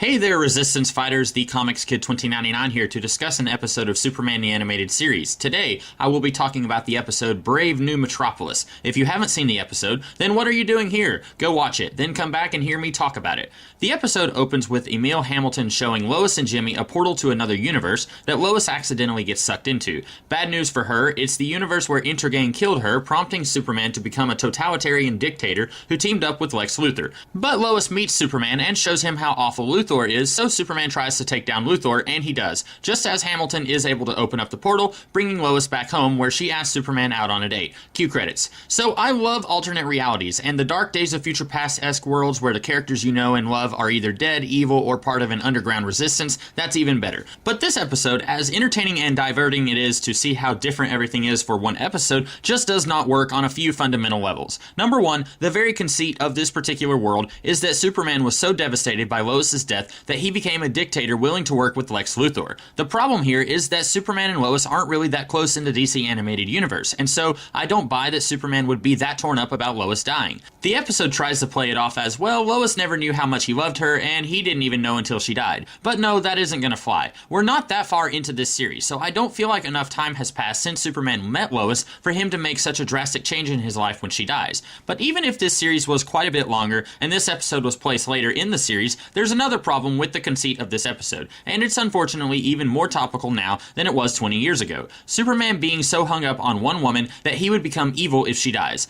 Hey there, Resistance Fighters, the Comics Kid 2099 here to discuss an episode of Superman the Animated Series. Today, I will be talking about the episode Brave New Metropolis. If you haven't seen the episode, then what are you doing here? Go watch it, then come back and hear me talk about it. The episode opens with Emil Hamilton showing Lois and Jimmy a portal to another universe that Lois accidentally gets sucked into. Bad news for her, it's the universe where Intergang killed her, prompting Superman to become a totalitarian dictator who teamed up with Lex Luthor. But Lois meets Superman and shows him how awful Luthor is, so Superman tries to take down Luthor, and he does, just as Hamilton is able to open up the portal, bringing Lois back home, where she asks Superman out on a date. Cue credits. So I love alternate realities, and the dark Days of Future Past-esque worlds where the characters you know and love are either dead, evil, or part of an underground resistance. That's even better. But this episode, as entertaining and diverting it is to see how different everything is for one episode, just does not work on a few fundamental levels. Number one, the very conceit of this particular world is that Superman was so devastated by Lois's death that he became a dictator willing to work with Lex Luthor. The problem here is that Superman and Lois aren't really that close in the DC animated universe, and so I don't buy that Superman would be that torn up about Lois dying. The episode tries to play it off as, well, Lois never knew how much he loved her, and he didn't even know until she died. But no, that isn't gonna fly. We're not that far into this series, so I don't feel like enough time has passed since Superman met Lois for him to make such a drastic change in his life when she dies. But even if this series was quite a bit longer, and this episode was placed later in the series, there's another problem with the conceit of this episode, and it's unfortunately even more topical now than it was 20 years ago. Superman being so hung up on one woman that he would become evil if she dies.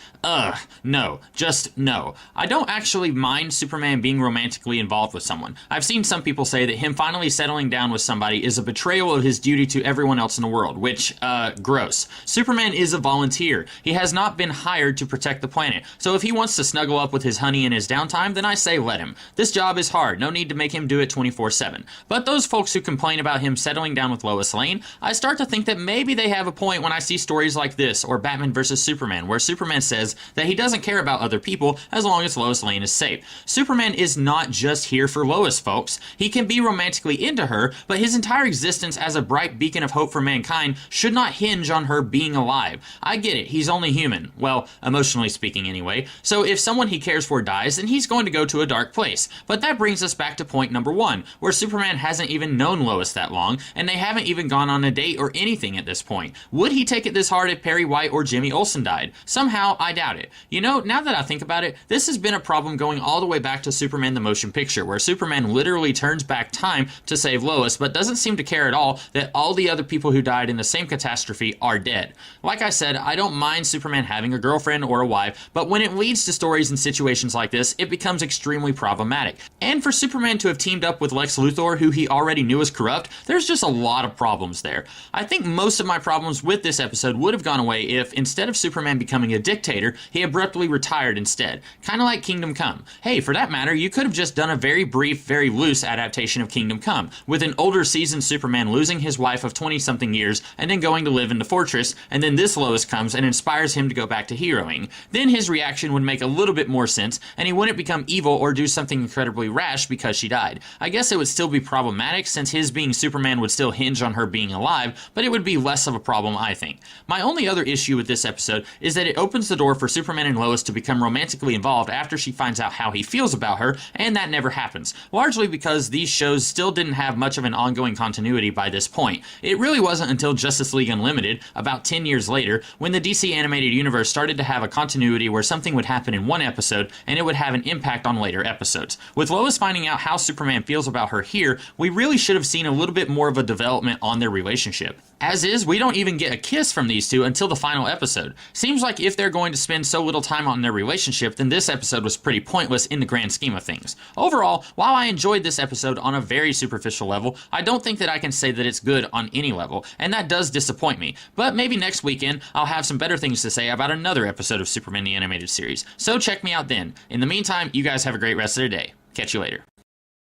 No. Just no. I don't actually mind Superman being romantically involved with someone. I've seen some people say that him finally settling down with somebody is a betrayal of his duty to everyone else in the world, which, gross. Superman is a volunteer. He has not been hired to protect the planet, so if he wants to snuggle up with his honey in his downtime, then I say let him. This job is hard, no need to make him do it 24/7. But those folks who complain about him settling down with Lois Lane, I start to think that maybe they have a point when I see stories like this, or Batman vs. Superman, where Superman says that he doesn't care about other people as long as Lois Lane is safe. Superman is not just here for Lois, folks. He can be romantically into her, but his entire existence as a bright beacon of hope for mankind should not hinge on her being alive. I get it, he's only human. Well, emotionally speaking anyway. So if someone he cares for dies, then he's going to go to a dark place. But that brings us back to point number one, where Superman hasn't even known Lois that long, and they haven't even gone on a date or anything at this point. Would he take it this hard if Perry White or Jimmy Olsen died? Somehow, I doubt it. You know, now that I think about it, this has been a problem going all the way back to Superman the Motion Picture, where Superman literally turns back time to save Lois, but doesn't seem to care at all that all the other people who died in the same catastrophe are dead. Like I said, I don't mind Superman having a girlfriend or a wife, but when it leads to stories and situations like this, it becomes extremely problematic. And for Superman to have teamed up with Lex Luthor, who he already knew was corrupt, there's just a lot of problems there. I think most of my problems with this episode would have gone away if, instead of Superman becoming a dictator, he abruptly retired instead. Kinda like Kingdom Come. Hey, for that matter, you could have just done a very brief, very loose adaptation of Kingdom Come, with an older seasoned Superman losing his wife of 20-something years and then going to live in the fortress, and then this Lois comes and inspires him to go back to heroing. Then his reaction would make a little bit more sense, and he wouldn't become evil or do something incredibly rash because she died. I guess it would still be problematic, since his being Superman would still hinge on her being alive, but it would be less of a problem, I think. My only other issue with this episode is that it opens the door for Superman and Lois to become romantically involved after she finds out how he feels about her, and that never happens, largely because these shows still didn't have much of an ongoing continuity by this point. It really wasn't until Justice League Unlimited, about 10 years later, when the DC animated universe started to have a continuity where something would happen in one episode and it would have an impact on later episodes. With Lois finding out how Superman feels about her here, we really should have seen a little bit more of a development on their relationship. As is, we don't even get a kiss from these two until the final episode. Seems like if they're going to spend so little time on their relationship, then this episode was pretty pointless in the grand scheme of things. Overall, while I enjoyed this episode on a very superficial level, I don't think that I can say that it's good on any level, and that does disappoint me. But maybe next weekend, I'll have some better things to say about another episode of Superman the Animated Series. So check me out then. In the meantime, you guys have a great rest of the day. Catch you later.